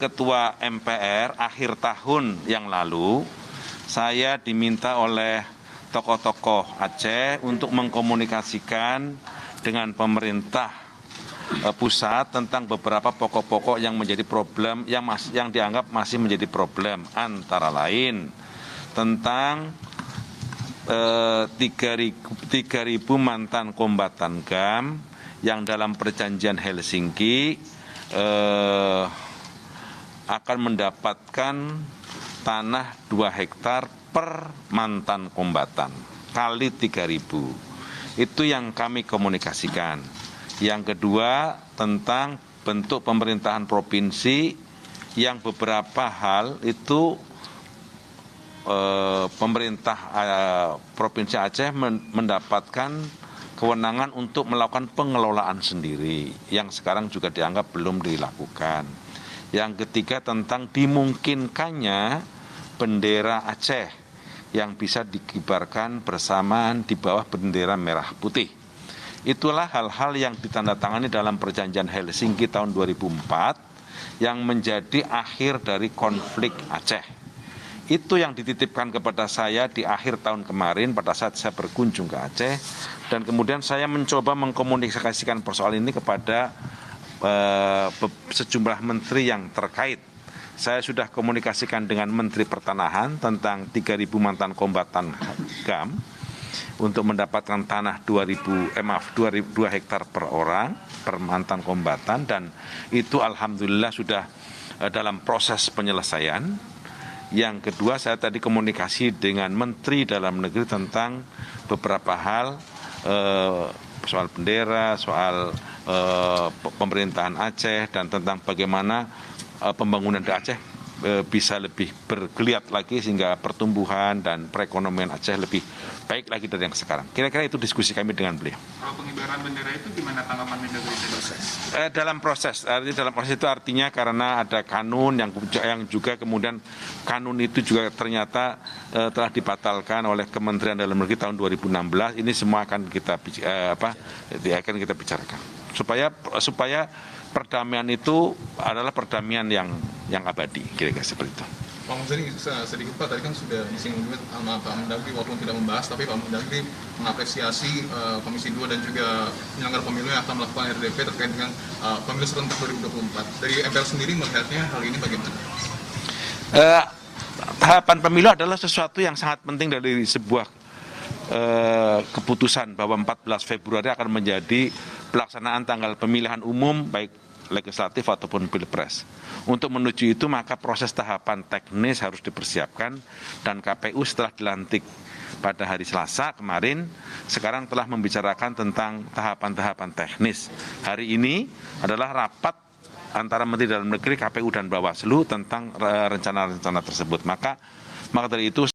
Ketua MPR akhir tahun yang lalu, saya diminta oleh tokoh-tokoh Aceh untuk mengkomunikasikan dengan pemerintah pusat tentang beberapa pokok-pokok yang menjadi problem, yang dianggap masih menjadi problem, antara lain tentang 3.000 mantan kombatan GAM yang dalam perjanjian Helsinki akan mendapatkan tanah 2 hektar per mantan kombatan kali 3.000. Itu yang kami komunikasikan. Yang kedua tentang bentuk pemerintahan provinsi yang beberapa hal itu pemerintah Provinsi Aceh mendapatkan kewenangan untuk melakukan pengelolaan sendiri yang sekarang juga dianggap belum dilakukan. Yang ketiga tentang dimungkinkannya bendera Aceh yang bisa dikibarkan bersamaan di bawah bendera merah putih. Itulah hal-hal yang ditandatangani dalam perjanjian Helsinki tahun 2004 yang menjadi akhir dari konflik Aceh. Itu yang dititipkan kepada saya di akhir tahun kemarin pada saat saya berkunjung ke Aceh. Dan kemudian saya mencoba mengkomunikasikan persoalan ini kepada sejumlah menteri yang terkait. Saya sudah komunikasikan dengan Menteri Pertanahan tentang 3.000 mantan kombatan GAM untuk mendapatkan tanah 2 hektar per orang, per mantan kombatan, dan itu alhamdulillah sudah dalam proses penyelesaian. Yang kedua, saya tadi komunikasi dengan Menteri Dalam Negeri tentang beberapa hal, soal bendera, soal pemerintahan Aceh, dan tentang bagaimana pembangunan di Aceh bisa lebih bergeliat lagi sehingga pertumbuhan dan perekonomian Aceh lebih baik lagi dari yang sekarang. Kira-kira itu diskusi kami dengan beliau. Kalau pengibaran bendera itu gimana tanggapan Mendagri? Dalam proses itu artinya karena ada kanun yang juga kemudian kanun itu juga ternyata telah dibatalkan oleh Kementerian Dalam Negeri tahun 2016. Ini semua akan kita bicarakan supaya perdamaian itu adalah perdamaian yang abadi, kira-kira seperti itu. Pak Muzani, sedikit Pak, tadi kan sudah disinggung juga sama Pak Mendagri walaupun tidak membahas, tapi Pak Mendagri mengapresiasi Komisi 2 dan juga penyelenggara pemilu yang akan melakukan RDP terkait dengan pemilu serentak 2024. Dari MPR sendiri melihatnya hal ini bagaimana? Tahapan pemilu adalah sesuatu yang sangat penting dari sebuah keputusan bahwa 14 Februari akan menjadi pelaksanaan tanggal pemilihan umum baik legislatif ataupun pilpres. Untuk menuju itu maka proses tahapan teknis harus dipersiapkan dan KPU setelah dilantik pada hari Selasa kemarin sekarang telah membicarakan tentang tahapan-tahapan teknis. Hari ini adalah rapat antara Menteri Dalam Negeri, KPU dan Bawaslu tentang rencana-rencana tersebut. Maka dari itu